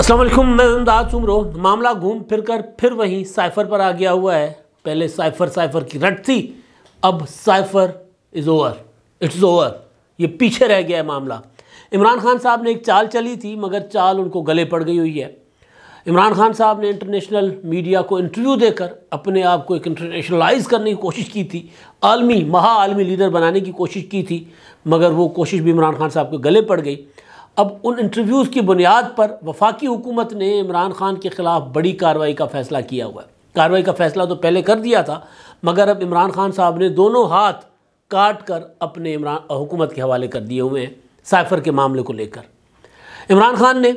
السلام علیکم، میں امداد سمرو۔ معاملہ گھوم پھر کر پھر وہیں سائفر پر آ گیا ہوا ہے۔ پہلے سائفر کی رٹ تھی، اب cipher is over, it's over, یہ پیچھے رہ گیا ہے معاملہ۔ عمران خان صاحب نے ایک چال چلی تھی مگر چال ان کو گلے پڑ گئی ہوئی ہے۔ عمران خان صاحب نے انٹرنیشنل میڈیا کو انٹرویو دے کر اپنے آپ کو ایک انٹرنیشنلائز کرنے کی کوشش کی تھی، عالمی عالمی لیڈر بنانے کی کوشش کی تھی، مگر وہ کوشش بھی عمران خان صاحب کے گلے پڑ گئی۔ اب ان انٹرویوز کی بنیاد پر وفاقی حکومت نے عمران خان کے خلاف بڑی کارروائی کا فیصلہ کیا ہوا ہے۔ کارروائی کا فیصلہ تو پہلے کر دیا تھا، مگر اب عمران خان صاحب نے دونوں ہاتھ کاٹ کر اپنے حکومت کے حوالے کر دیے ہوئے ہیں سائفر کے معاملے کو لے کر۔ عمران خان نے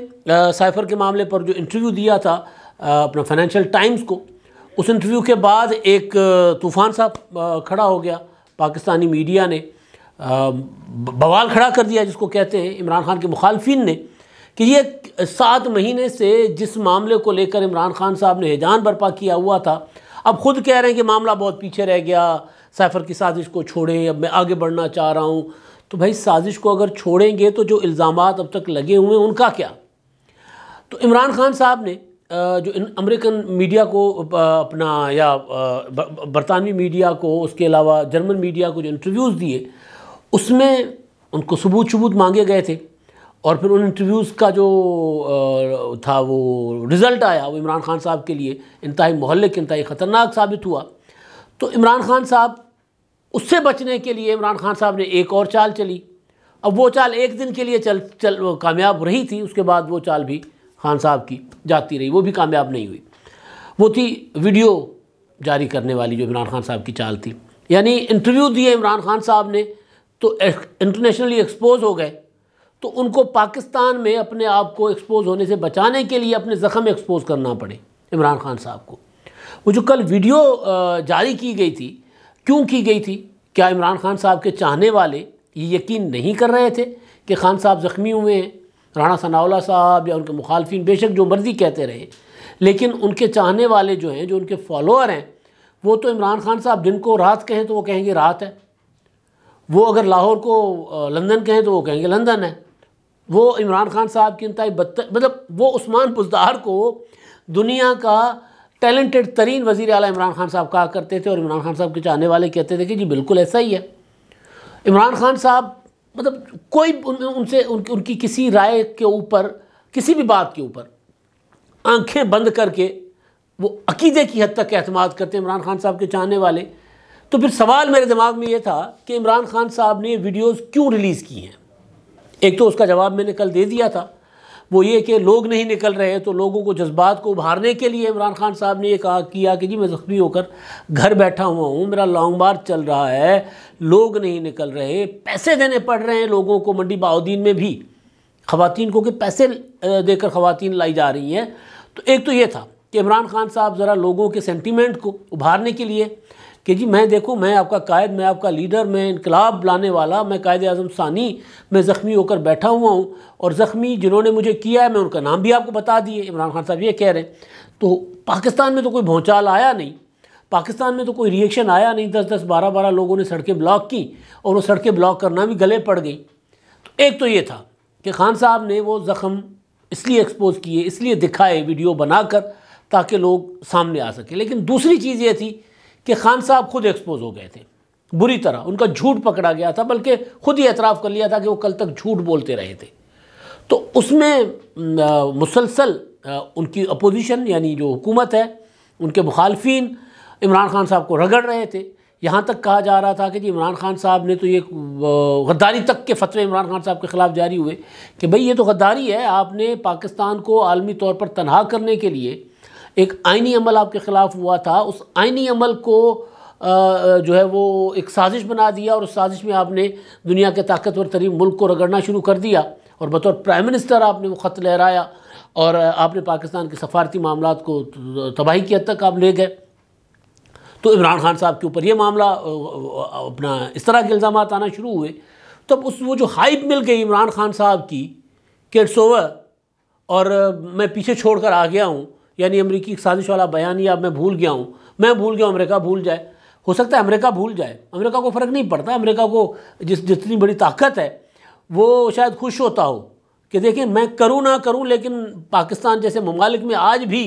سائفر کے معاملے پر جو انٹرویو دیا تھا اپنا فائنینشیل ٹائمز کو، اس انٹرویو کے بعد ایک طوفان سا کھڑا ہو گیا۔ پاکستانی میڈیا نے بوال کھڑا کر دیا، جس کو کہتے ہیں عمران خان کے مخالفین نے، کہ یہ 7 مہینے سے جس معاملے کو لے کر عمران خان صاحب نے ہیجان برپا کیا ہوا تھا، اب خود کہہ رہے ہیں کہ معاملہ بہت پیچھے رہ گیا، سائفر کی سازش کو چھوڑیں، اب میں آگے بڑھنا چاہ رہا ہوں۔ تو بھائی سازش کو اگر چھوڑیں گے تو جو الزامات اب تک لگے ہوئے ہیں ان کا کیا؟ تو عمران خان صاحب نے جو امریکن میڈیا کو اپنا یا برطانوی میڈیا کو، اس کے علاوہ جرمن میڈیا کو جو انٹرویوز دیے، اس میں ان کو ثبوت مانگے گئے تھے، اور پھر ان انٹرویوز کا جو تھا وہ رزلٹ آیا، وہ عمران خان صاحب کے لیے انتہائی مہلک، انتہائی خطرناک ثابت ہوا۔ تو عمران خان صاحب اس سے بچنے کے لیے عمران خان صاحب نے ایک اور چال چلی۔ اب وہ چال ایک دن کے لیے کامیاب رہی تھی، اس کے بعد وہ چال بھی خان صاحب کی جاتی رہی، وہ بھی کامیاب نہیں ہوئی۔ وہ تھی ویڈیو جاری کرنے والی، جو عمران خان صاحب کی چال تھی، یعنی انٹرویو دیے عمران خان صاحب نے تو انٹرنیشنلی ایکسپوز ہو گئے، تو ان کو پاکستان میں اپنے آپ کو ایکسپوز ہونے سے بچانے کے لیے اپنے زخم ایکسپوز کرنا پڑے عمران خان صاحب کو۔ وہ جو کل ویڈیو جاری کی گئی تھی، کیوں کی گئی تھی؟ کیا عمران خان صاحب کے چاہنے والے یہ یقین نہیں کر رہے تھے کہ خان صاحب زخمی ہوئے ہیں؟ رانا ثناءاللہ صاحب یا ان کے مخالفین بے شک جو مرضی کہتے رہے، لیکن ان کے چاہنے والے جو ہیں، جو ان کے فالوور ہیں، وہ تو عمران خان صاحب دن کو رات کہیں تو وہ کہیں گے رات ہے، وہ اگر لاہور کو لندن کہیں تو وہ کہیں گے لندن ہے۔ وہ عمران خان صاحب کی انتہائی مطلب وہ عثمان بزدار کو دنیا کا ٹیلنٹڈ ترین وزیر اعلیٰ عمران خان صاحب کہا کرتے تھے، اور عمران خان صاحب کے چاہنے والے کہتے تھے کہ جی بالکل ایسا ہی ہے۔ عمران خان صاحب مطلب کوئی ان کی کسی رائے کے اوپر، کسی بھی بات کے اوپر آنکھیں بند کر کے وہ عقیدے کی حد تک اعتماد کرتے ہیں عمران خان صاحب کے چاہنے والے۔ تو پھر سوال میرے دماغ میں یہ تھا کہ عمران خان صاحب نے یہ ویڈیوز کیوں ریلیز کی ہیں؟ ایک تو اس کا جواب میں نے کل دے دیا تھا، وہ یہ کہ لوگ نہیں نکل رہے، تو لوگوں کو جذبات کو ابھارنے کے لیے عمران خان صاحب نے یہ کیا کہ جی میں زخمی ہو کر گھر بیٹھا ہوا ہوں، میرا لانگ مارچ چل رہا ہے، لوگ نہیں نکل رہے، پیسے دینے پڑ رہے ہیں لوگوں کو، منڈی بہاؤدین میں بھی خواتین کو کہ پیسے دے کر خواتین لائی جا رہی ہیں۔ تو ایک تو یہ تھا کہ عمران خان صاحب ذرا لوگوں کے سینٹیمنٹ کو ابھارنے کے لیے کہ جی میں دیکھو، میں آپ کا قائد، میں آپ کا لیڈر، میں انقلاب لانے والا، میں قائد اعظم ثانی، میں زخمی ہو کر بیٹھا ہوا ہوں، اور زخمی جنہوں نے مجھے کیا ہے میں ان کا نام بھی آپ کو بتا دیے، عمران خان صاحب یہ کہہ رہے ہیں۔ تو پاکستان میں تو کوئی بھونچال آیا نہیں، پاکستان میں تو کوئی ریئیکشن آیا نہیں، 10 12 لوگوں نے سڑکیں بلاک کی، اور وہ سڑکیں بلاک کرنا بھی گلے پڑ گئی۔ تو ایک تو یہ تھا کہ خان صاحب نے وہ زخم اس لیے ایکسپوز کیے، اس لیے دکھائے ویڈیو بنا کر تاکہ لوگ سامنے آ سکیں۔ لیکن دوسری چیز یہ تھی کہ خان صاحب خود ایکسپوز ہو گئے تھے بری طرح، ان کا جھوٹ پکڑا گیا تھا، بلکہ خود ہی اعتراف کر لیا تھا کہ وہ کل تک جھوٹ بولتے رہے تھے۔ تو اس میں مسلسل ان کی اپوزیشن یعنی جو حکومت ہے، ان کے مخالفین عمران خان صاحب کو رگڑ رہے تھے، یہاں تک کہا جا رہا تھا کہ جی عمران خان صاحب نے تو یہ غداری تک کے فتوے عمران خان صاحب کے خلاف جاری ہوئے کہ بھئی یہ تو غداری ہے، آپ نے پاکستان کو عالمی طور پر تنہا کرنے کے لیے ایک آئینی عمل آپ کے خلاف ہوا تھا، اس آئینی عمل کو جو ہے وہ ایک سازش بنا دیا، اور اس سازش میں آپ نے دنیا کے طاقتور ترین ملک کو رگڑنا شروع کر دیا، اور بطور پرائم منسٹر آپ نے وہ خط لہرایا، اور آپ نے پاکستان کے سفارتی معاملات کو تباہی کی حد تک آپ لے گئے۔ تو عمران خان صاحب کے اوپر یہ معاملہ اپنا اس طرح کے الزامات آنا شروع ہوئے، تب وہ جو ہائپ مل گئی عمران خان صاحب کی کہ اٹس اوور اور میں پیچھے چھوڑ کر آ گیا ہوں، یعنی امریکی سازش والا بیانیہ اب میں بھول گیا ہوں، میں بھول گیا ہوں، امریکہ بھول جائے۔ ہو سکتا ہے امریکہ بھول جائے، امریکہ کو فرق نہیں پڑتا، امریکہ کو جتنی بڑی طاقت ہے وہ شاید خوش ہوتا ہو کہ دیکھیں میں کروں نہ کروں لیکن پاکستان جیسے ممالک میں آج بھی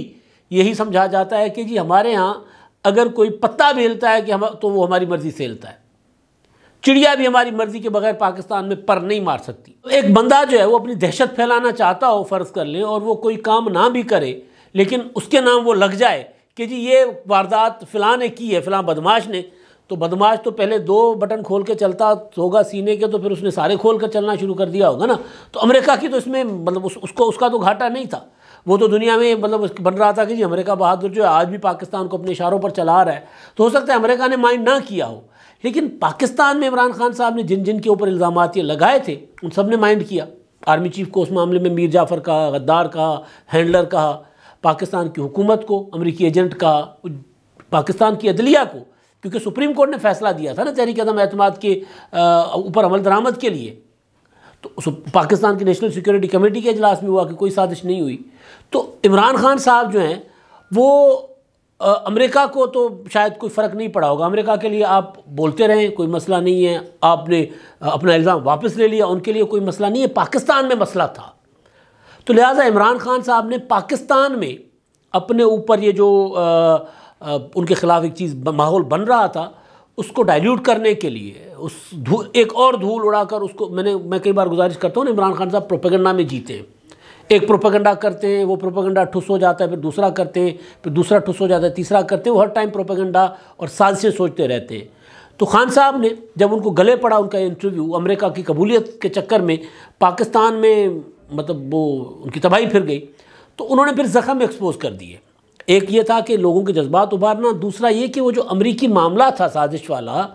یہی سمجھا جاتا ہے کہ جی ہمارے ہاں اگر کوئی پتا بھی ہلتا ہے تو وہ ہماری مرضی سے ہلتا ہے، چڑیا بھی ہماری مرضی کے بغیر پاکستان میں پر نہیں مار سکتی۔ ایک بندہ جو ہے وہ اپنی دہشت پھیلانا چاہتا ہو فرض کر لیں، اور وہ کوئی کام نہ بھی کرے لیکن اس کے نام وہ لگ جائے کہ جی یہ واردات فلاں نے کی ہے، فلاں بدماش نے، تو بدماش تو پہلے 2 بٹن کھول کے چلتا ہوگا سینے کے، تو پھر اس نے سارے کھول کر چلنا شروع کر دیا ہوگا نا۔ تو امریکہ کی تو اس میں مطلب اس کا تو گھاٹا نہیں تھا، وہ تو دنیا میں مطلب بن رہا تھا کہ جی امریکہ بہادر جو ہے آج بھی پاکستان کو اپنے اشاروں پر چلا رہا ہے، تو ہو سکتا ہے امریکہ نے مائنڈ نہ کیا ہو، لیکن پاکستان میں عمران خان صاحب نے جن کے اوپر الزامات یہ لگائے تھے ان سب نے مائنڈ کیا۔ آرمی چیف کو اس معاملے میں میر جعفر کہا، غدار کہا، ہینڈلر کہا، پاکستان کی حکومت کو امریکی ایجنٹ کہا، پاکستان کی عدلیہ کو، کیونکہ سپریم کورٹ نے فیصلہ دیا تھا نا تحریک عدم اعتماد کے اوپر عمل درآمد کے لیے، تو پاکستان کی نیشنل سیکورٹی کمیٹی کے اجلاس میں ہوا کہ کوئی سازش نہیں ہوئی۔ تو عمران خان صاحب جو ہیں وہ امریکہ کو تو شاید کوئی فرق نہیں پڑا ہوگا، امریکہ کے لیے آپ بولتے رہیں کوئی مسئلہ نہیں ہے، آپ نے اپنا الزام واپس لے لیا، ان کے لیے کوئی مسئلہ نہیں ہے، پاکستان میں مسئلہ تھا۔ تو لہٰذا عمران خان صاحب نے پاکستان میں اپنے اوپر یہ جو ان کے خلاف ایک چیز ماحول بن رہا تھا اس کو ڈائلیوٹ کرنے کے لیے ایک اور دھول اڑا کر اس کو میں کئی بار گزارش کرتا ہوں نا، عمران خان صاحب پروپیگنڈا میں جیتے ہیں، ایک پروپیگنڈا کرتے ہیں، وہ پروپیگنڈا ٹھس ہو جاتا ہے، پھر دوسرا کرتے ہیں، پھر دوسرا ٹھس ہو جاتا ہے، تیسرا کرتے ہیں، وہ ہر ٹائم پروپیگنڈا اور سازشیں سوچتے رہتے ہیں۔ تو خان صاحب نے جب ان کو گلے پڑا ان کا انٹرویو امریکہ کی قبولیت کے چکر میں، پاکستان میں مطلب وہ ان کی تباہی پھر گئی، تو انہوں نے پھر زخم ایکسپوز کر دیے۔ ایک یہ تھا کہ لوگوں کے جذبات ابھارنا، دوسرا یہ کہ وہ جو امریکی معاملہ تھا سازش والا،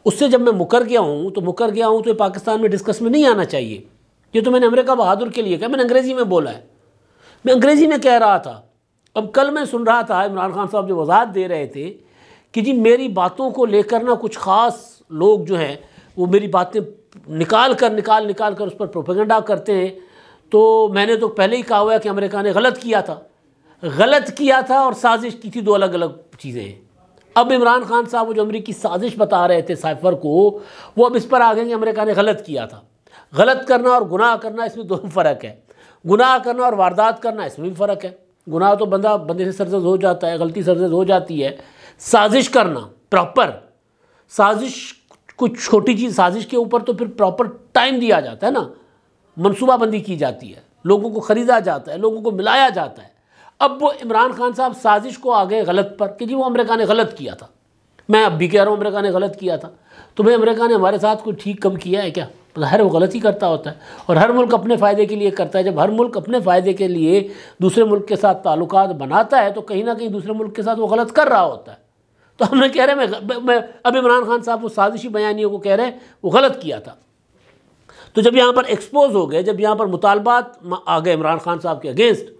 اس سے جب میں مکر گیا ہوں تو یہ پاکستان میں ڈسکس میں نہیں آنا چاہیے، یہ تو میں نے امریکہ بہادر کے لیے کہا، میں نے انگریزی میں بولا ہے، میں انگریزی میں کہہ رہا تھا۔ اب کل میں سن رہا تھا عمران خان صاحب جو وضاحت دے رہے تھے کہ جی میری باتوں کو لے کر کچھ خاص لوگ جو ہیں وہ میری باتیں نکال کر اس پر پروپیگنڈا کرتے ہیں، تو میں نے تو پہلے ہی کہا ہوا ہے کہ امریکہ نے غلط کیا تھا اور سازش کی تھی، 2 الگ الگ چیزیں ہیں۔ اب عمران خان صاحب وہ جو امریکی سازش بتا رہے تھے سائفر کو، وہ اب اس پر آ گئے کہ امریکہ نے غلط کیا تھا۔ غلط کرنا اور گناہ کرنا اس میں 2 فرق ہے، گناہ کرنا اور واردات کرنا اس میں بھی فرق ہے۔ گناہ تو بندے سے سرزد ہو جاتا ہے، غلطی سرزد ہو جاتی ہے، سازش کرنا پراپر سازش، کچھ چھوٹی چیز سازش کے اوپر تو پھر پراپر ٹائم دیا جاتا ہے نا، منصوبہ بندی کی جاتی ہے، لوگوں کو خریدا جاتا ہے، لوگوں کو ملایا جاتا ہے۔ اب وہ عمران خان صاحب سازش کو آگے غلط پر کہ جی وہ امریکہ نے غلط کیا تھا، میں اب بھی کہہ رہا ہوں امریکہ نے غلط کیا تھا، تو بھئی امریکہ نے ہمارے ساتھ کوئی ٹھیک کم کیا ہے کیا؟ ظاہر وہ غلط ہی کرتا ہوتا ہے، اور ہر ملک اپنے فائدے کے لیے کرتا ہے۔ جب ہر ملک اپنے فائدے کے لیے دوسرے ملک کے ساتھ تعلقات بناتا ہے تو کہیں نہ کہیں دوسرے ملک کے ساتھ وہ غلط کر رہا ہوتا ہے۔ تو ہم نے کہہ رہے ہیں اب عمران خان صاحب وہ سازشی بیانیوں کو کہہ رہے ہیں وہ غلط کیا تھا۔ تو جب یہاں پر ایکسپوز ہو گئے، جب یہاں پر مطالبات آ گئے عمران خان صاحب کے اگینسٹ،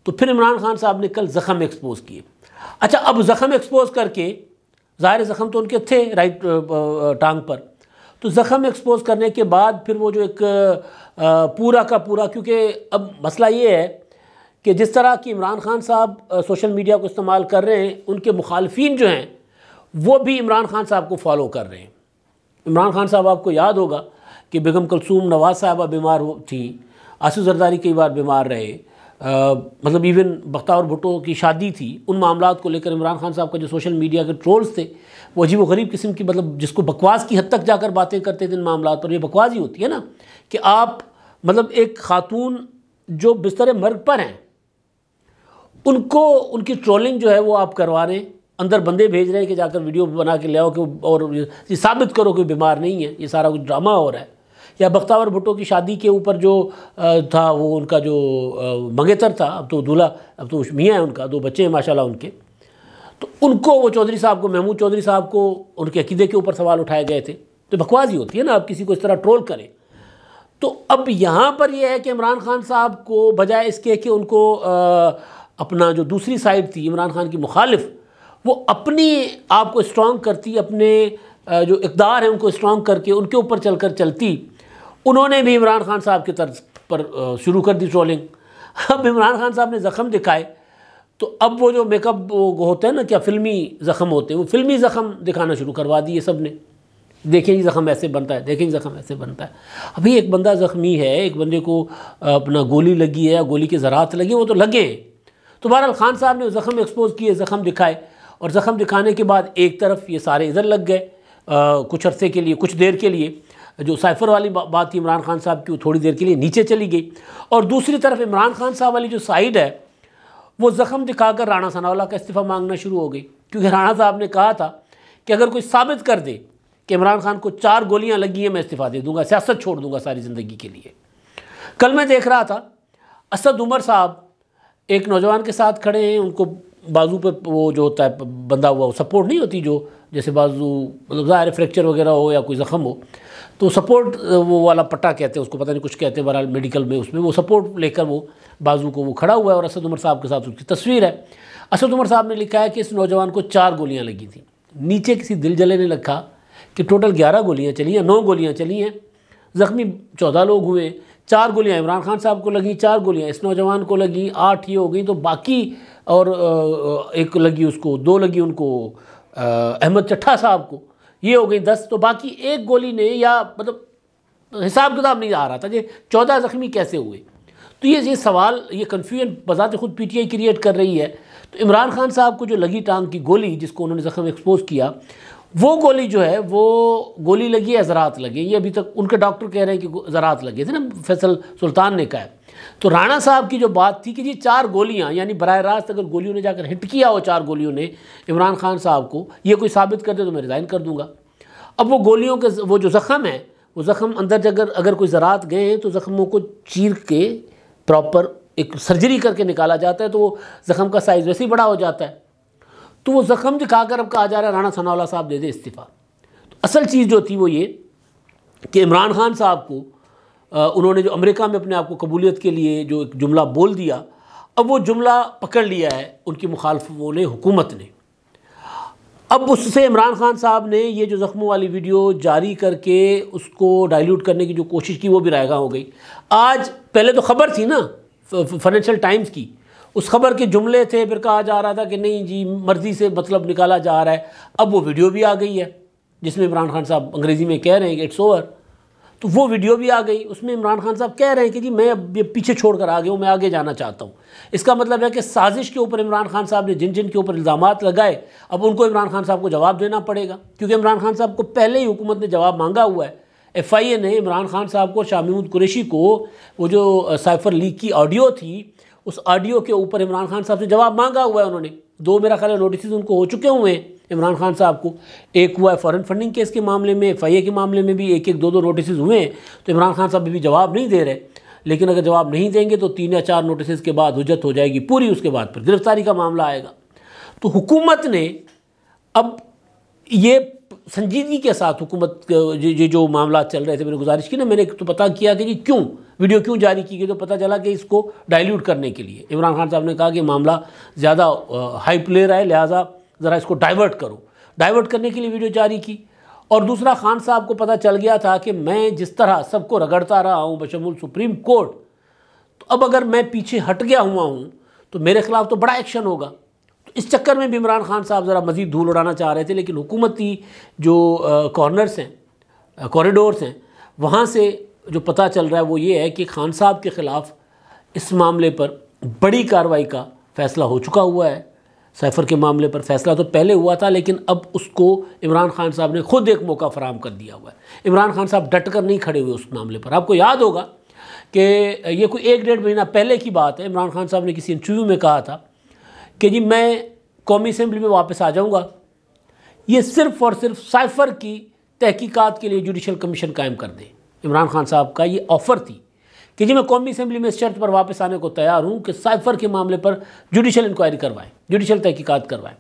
تو پھر عمران خان صاحب نے کل زخم ایکسپوز کیے۔ اچھا، اب زخم ایکسپوز کر کے، ظاہر زخم تو ان کے تھے رائٹ ٹانگ پر، تو زخم ایکسپوز کرنے کے بعد پھر وہ جو ایک پورا کا پورا، کیونکہ اب مسئلہ یہ ہے کہ جس طرح کی عمران خان صاحب سوشل میڈیا کو استعمال کر رہے ہیں، ان کے مخالفین جو ہیں وہ بھی عمران خان صاحب کو فالو کر رہے ہیں۔ عمران خان صاحب آپ کو یاد ہوگا کہ بیگم کلثوم نواز صاحبہ بیمار تھیں، آصف زرداری کئی بار بیمار رہے، مطلب ایون بختیار بھٹو کی شادی تھی، ان معاملات کو لے کر عمران خان صاحب کا جو سوشل میڈیا کے ٹرولز تھے وہ عجیب و غریب قسم کی، مطلب جس کو بکواس کی حد تک جا کر باتیں کرتے تھے ان معاملات پر۔ یہ بکواس ہی ہوتی ہے نا کہ آپ مطلب ایک خاتون جو بستر مرگ پر ہیں ان کی ٹرولنگ جو ہے وہ آپ کروا رہے ہیں، اندر بندے بھیج رہے ہیں کہ جا کر ویڈیو بنا کے لے آؤ کہ اور یہ ثابت کرو کہ بیمار نہیں ہے، یہ سارا کچھ ڈرامہ ہو رہا ہے۔ یا بختیار بھٹو کی شادی کے اوپر جو تھا وہ ان کا جو منگیتر تھا، اب تو دولہا، اب تو میاں ہیں، ان کا 2 بچے ہیں ماشاءاللہ ان کے، تو ان کو وہ چودھری صاحب کو، محمود چودھری صاحب کو ان کے عقیدے کے اوپر سوال اٹھائے گئے تھے۔ تو بکواس ہی ہوتی ہے نا، آپ کسی کو اس طرح ٹرول کریں۔ تو اب یہاں پر یہ ہے کہ عمران خان صاحب کو بجائے اس کے کہ ان کو اپنا جو دوسری سائڈ تھی عمران خان کی مخالف، وہ اپنی آپ کو اسٹرانگ کرتی، اپنے جو اقدار ہیں ان کو اسٹرانگ کر کے ان کے اوپر چل کر چلتی، انہوں نے بھی عمران خان صاحب کی طرز پر شروع کر دی ٹرولنگ۔ اب عمران خان صاحب نے زخم دکھائے تو اب وہ جو میک اپ وہ ہوتے ہیں نا، کیا فلمی زخم ہوتے ہیں، وہ فلمی زخم دکھانا شروع کروا دیے سب نے۔ دیکھیں جی زخم ایسے بنتا ہے، دیکھیں جی زخم ایسے بنتا ہے۔ ابھی ایک بندہ زخمی ہے، ایک بندے کو اپنا گولی لگی ہے، گولی کے ذرات لگے، وہ تو لگے ہیں۔ تو بہرحال خان صاحب نے زخم ایکسپوز کیے، زخم دکھائے، اور زخم دکھانے کے بعد ایک طرف یہ سارے ادھر لگ گئے کچھ عرصے کے لیے، کچھ دیر کے لیے۔ جو سائفر والی بات تھی عمران خان صاحب کی، وہ تھوڑی دیر کے لیے نیچے چلی گئی، اور دوسری طرف عمران خان صاحب والی جو سائیڈ ہے وہ زخم دکھا کر رانا ثناءاللہ کا استعفیٰ مانگنا شروع ہو گئی، کیونکہ رانا صاحب نے کہا تھا کہ اگر کوئی ثابت کر دے کہ عمران خان کو 4 گولیاں لگی ہیں میں استعفیٰ دے دوں گا، سیاست چھوڑ دوں گا ساری زندگی کے لیے۔ کل میں دیکھ رہا تھا اسد عمر صاحب ایک نوجوان کے ساتھ کھڑے ہیں، ان کو بازو پہ وہ جو ہوتا ہے بندھا ہوا، وہ سپورٹ نہیں ہوتی جو جیسے بازو مطلب ظاہر فریکچر وغیرہ ہو یا کوئی زخم ہو تو سپورٹ وہ والا پٹا کہتے ہیں اس کو، پتہ نہیں کچھ کہتے ہیں، بہرحال میڈیکل میں اس میں وہ سپورٹ لے کر وہ بازو کو وہ کھڑا ہوا ہے، اور اسد عمر صاحب کے ساتھ اس کی تصویر ہے۔ اسد عمر صاحب نے لکھا ہے کہ اس نوجوان کو 4 گولیاں لگی تھیں۔ نیچے کسی دل جلے نے لکھا کہ ٹوٹل 11 گولیاں چلی ہیں، 9 گولیاں چلی ہیں، زخمی 14 لوگ ہوئے، 4 گولیاں عمران خان صاحب کو لگیں، 4 گولیاں اس نوجوان کو لگیں، 8 یہ ہو گئیں، تو باقی اور ایک لگی اس کو، 2 لگی ان کو احمد چٹھا صاحب کو، یہ ہو گئی 10، تو باقی ایک گولی نے یا مطلب حساب کتاب نہیں آ رہا تھا کہ 14 زخمی کیسے ہوئے۔ تو یہ سوال، یہ کنفیوژن بذات خود پی ٹی آئی کریٹ کر رہی ہے۔ تو عمران خان صاحب کو جو لگی ٹانگ کی گولی، جس کو انہوں نے زخم ایکسپوز کیا، وہ گولی جو ہے وہ گولی لگی ہے، ذرات لگے، یہ ابھی تک ان کے ڈاکٹر کہہ رہے ہیں کہ ذرات لگے تھے نا، فیصل سلطان نے کہا ہے۔ تو رانا صاحب کی جو بات تھی کہ جی 4 گولیاں، یعنی براہ راست اگر گولیوں نے جا کر ہٹ کیا ہو 4 گولیوں نے عمران خان صاحب کو، یہ کوئی ثابت کر دے تو میں ریزائن کر دوں گا۔ اب وہ گولیوں کے وہ جو زخم ہے، وہ زخم اندر اگر کوئی ذرات گئے ہیں تو زخموں کو چیر کے پراپر ایک سرجری کر کے نکالا جاتا ہے، تو وہ زخم کا سائز ویسے ہی بڑا ہو جاتا ہے۔ تو وہ زخم دکھا کر اب کہا جا رہا ہے رانا ثناءاللہ صاحب دے دے استعفیٰ۔ تو اصل چیز جو تھی وہ یہ کہ عمران خان صاحب کو انہوں نے جو امریکہ میں اپنے آپ کو قبولیت کے لیے جو ایک جملہ بول دیا، اب وہ جملہ پکڑ لیا ہے ان کی مخالفوں نے، حکومت نے۔ اب اس سے عمران خان صاحب نے یہ جو زخموں والی ویڈیو جاری کر کے اس کو ڈائلیوٹ کرنے کی جو کوشش کی، وہ بھی رائے گاں ہو گئی۔ آج پہلے تو خبر تھی نا فائنینشل ٹائمز کی، اس خبر کے جملے تھے، پھر کہا جا رہا تھا کہ نہیں جی مرضی سے مطلب نکالا جا رہا ہے۔ اب وہ ویڈیو بھی آ گئی ہے جس میں عمران خان صاحب انگریزی میں کہہ رہے ہیں کہ اٹس اوور، تو وہ ویڈیو بھی آ گئی، اس میں عمران خان صاحب کہہ رہے ہیں کہ جی میں اب یہ پیچھے چھوڑ کر آ گیا ہوں، میں آگے جانا چاہتا ہوں۔ اس کا مطلب ہے کہ سازش کے اوپر عمران خان صاحب نے جن کے اوپر الزامات لگائے، اب ان کو عمران خان صاحب کو جواب دینا پڑے گا، کیونکہ عمران خان صاحب کو پہلے ہی حکومت نے جواب مانگا ہوا ہے۔ ایف آئی اے نے عمران خان صاحب کو، شاہ محمود قریشی کو، وہ جو سائفر لیک کی آڈیو تھی، اس آڈیو کے اوپر عمران خان صاحب سے جواب مانگا ہوا ہے انہوں نے۔ 2 میرا خیال ہے نوٹسز ان کو ہو چکے ہوئے ہیں عمران خان صاحب کو، ایک ہوا ہے فارن فنڈنگ کیس کے معاملے میں، ایف آئی اے کے معاملے میں بھی 1-2 نوٹسز ہوئے ہیں۔ تو عمران خان صاحب بھی جواب نہیں دے رہے، لیکن اگر جواب نہیں دیں گے تو 3 یا 4 نوٹسز کے بعد حجت ہو جائے گی پوری، اس کے بعد پھر گرفتاری کا معاملہ آئے گا۔ تو حکومت نے اب یہ سنجیدگی کے ساتھ، حکومت یہ جو معاملات چل رہے تھے، میں نے گزارش کی نا، میں نے تو پتہ کیا کہ جی کیوں ویڈیو کیوں جاری کی گئی، تو پتہ چلا کہ اس کو ڈائلیوٹ کرنے کے لیے عمران خان صاحب نے کہا کہ معاملہ زیادہ ہائپ لے رہا ہے، لہٰذا ذرا اس کو ڈائیورٹ کرو، ڈائیورٹ کرنے کے لیے ویڈیو جاری کی۔ اور دوسرا، خان صاحب کو پتہ چل گیا تھا کہ میں جس طرح سب کو رگڑتا رہا ہوں بشمول سپریم کورٹ، تو اب اگر میں پیچھے ہٹ گیا ہوا ہوں تو میرے خلاف تو بڑا ایکشن ہوگا۔ تو اس چکر میں بھی عمران خان صاحب ذرا مزید دھول اڑانا چاہ رہے تھے، لیکن حکومتی جو کارنرز ہیں، کوریڈورز ہیں، وہاں سے جو پتہ چل رہا ہے وہ یہ ہے کہ خان صاحب کے خلاف اس معاملے پر بڑی کارروائی کا فیصلہ ہو چکا ہوا ہے۔ سائفر کے معاملے پر فیصلہ تو پہلے ہوا تھا، لیکن اب اس کو عمران خان صاحب نے خود ایک موقع فراہم کر دیا ہوا ہے۔ عمران خان صاحب ڈٹ کر نہیں کھڑے ہوئے اس معاملے پر۔ آپ کو یاد ہوگا کہ یہ کوئی 1-1.5 مہینہ پہلے کی بات ہے، عمران خان صاحب نے کسی انٹرویو میں کہا تھا کہ جی میں قومی اسمبلی میں واپس آ جاؤں گا، یہ صرف اور صرف سائفر کی تحقیقات کے لیے جوڈیشل کمیشن قائم کر دیں۔ عمران خان صاحب کا یہ آفر تھی کہ جی میں قومی اسمبلی میں اس شرط پر واپس آنے کو تیار ہوں کہ سائفر کے معاملے پر جوڈیشل انکوائری کروائیں، جوڈیشل تحقیقات کروائیں۔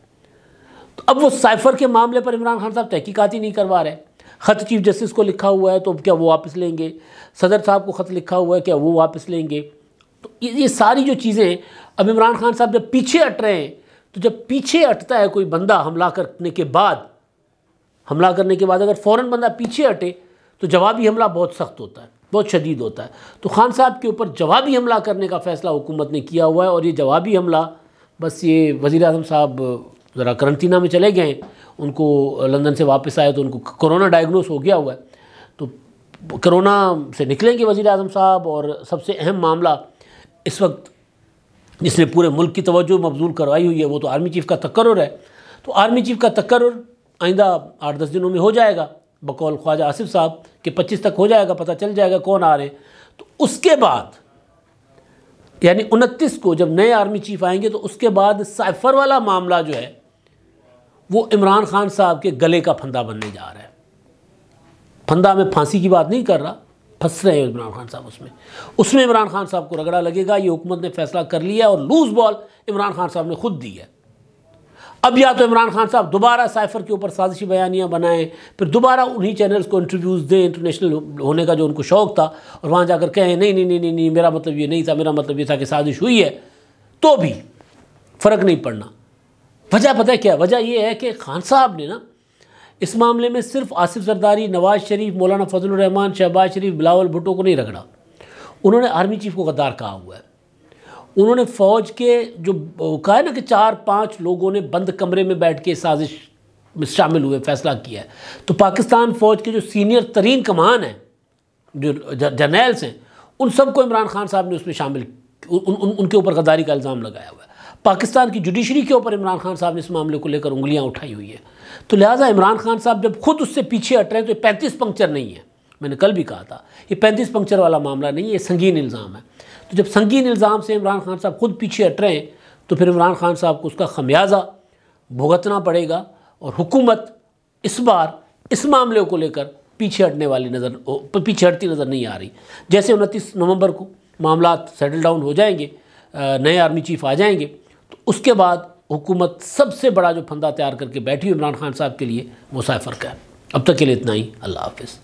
تو اب وہ سائفر کے معاملے پر عمران خان صاحب تحقیقات ہی نہیں کروا رہے۔ خط چیف جسٹس کو لکھا ہوا ہے تو کیا وہ واپس لیں گے؟ صدر صاحب کو خط لکھا ہوا ہے، کیا وہ واپس لیں گے؟ تو یہ ساری جو چیزیں اب عمران خان صاحب جب پیچھے ہٹ رہے ہیں، تو جب پیچھے ہٹتا ہے کوئی بندہ حملہ کرنے کے بعد اگر فوراً بندہ پیچھے ہٹے تو جوابی حملہ بہت سخت ہوتا ہے، بہت شدید ہوتا ہے۔ تو خان صاحب کے اوپر جوابی حملہ کرنے کا فیصلہ حکومت نے کیا ہوا ہے، اور یہ جوابی حملہ بس یہ وزیر اعظم صاحب ذرا کرنٹینہ میں چلے گئے، ان کو لندن سے واپس آئے تو ان کو کرونا ڈائگنوز ہو گیا ہوا ہے، تو کرونا سے نکلیں گے وزیر اعظم صاحب۔ اور سب سے اہم معاملہ اس وقت جس نے پورے ملک کی توجہ مبذول کروائی ہوئی ہے وہ تو آرمی چیف کا تقرر ہے، تو آرمی چیف کا تقرر آئندہ 8-10 دنوں میں ہو جائے گا بقول خواجہ آصف صاحب کہ 25 تک ہو جائے گا، پتہ چل جائے گا کون آ رہے ہیں۔ تو اس کے بعد یعنی 29 کو جب نئے آرمی چیف آئیں گے تو اس کے بعد سائفر والا معاملہ جو ہے وہ عمران خان صاحب کے گلے کا پھندا بننے جا رہا ہے۔ پھندا میں پھانسی کی بات نہیں کر رہا، پھنس رہے ہیں عمران خان صاحب اس میں عمران خان صاحب کو رگڑا لگے گا۔ یہ حکومت نے فیصلہ کر لیا اور لوز بال عمران خان صاحب نے خود دی ہے۔ اب یا تو عمران خان صاحب دوبارہ سائفر کے اوپر سازشی بیانیاں بنائیں، پھر دوبارہ انہی چینلز کو انٹرویوز دیں انٹرنیشنل ہونے کا جو ان کو شوق تھا، اور وہاں جا کر کہیں نہیں میرا مطلب یہ نہیں تھا، میرا مطلب یہ تھا کہ سازش ہوئی ہے، تو بھی فرق نہیں پڑنا۔ وجہ پتہ ہے کیا؟ وجہ یہ ہے کہ خان صاحب نے نا اس معاملے میں صرف آصف زرداری، نواز شریف، مولانا فضل الرحمان، شہباز شریف، بلاول بھٹو کو نہیں رگڑا، انہوں نے آرمی چیف کو غدار کہا ہوا ہے۔ انہوں نے فوج کے جو کہا ہے نا کہ 4-5 لوگوں نے بند کمرے میں بیٹھ کے سازش میں شامل ہوئے، فیصلہ کیا ہے، تو پاکستان فوج کے جو سینئر ترین کمان ہیں، جو جرنیلز ہیں، ان سب کو عمران خان صاحب نے اس میں شامل، ان کے اوپر غداری کا الزام لگایا ہوا ہے۔ پاکستان کی جوڈیشری کے اوپر عمران خان صاحب نے اس معاملے کو لے کر انگلیاں اٹھائی ہوئی ہیں، تو لہٰذا عمران خان صاحب جب خود اس سے پیچھے ہٹ رہے ہیں تو یہ 35 پنکچر نہیں ہے، میں نے کل بھی کہا تھا یہ 35 پنکچر والا معاملہ نہیں ہے، یہ سنگین الزام ہے۔ تو جب سنگین الزام سے عمران خان صاحب خود پیچھے ہٹ رہے ہیں تو پھر عمران خان صاحب کو اس کا خمیازہ بھگتنا پڑے گا، اور حکومت اس بار اس معاملے کو لے کر پیچھے ہٹتی نظر نہیں آ رہی۔ جیسے 29 نومبر کو معاملات سیٹل ڈاؤن ہو جائیں گے، نئے آرمی چیف آ جائیں گے، تو اس کے بعد حکومت سب سے بڑا جو پھندا تیار کر کے بیٹھی عمران خان صاحب کے لیے وہ سائفر کا ہے۔ اب تک کے لیے اتنا ہی، اللہ حافظ۔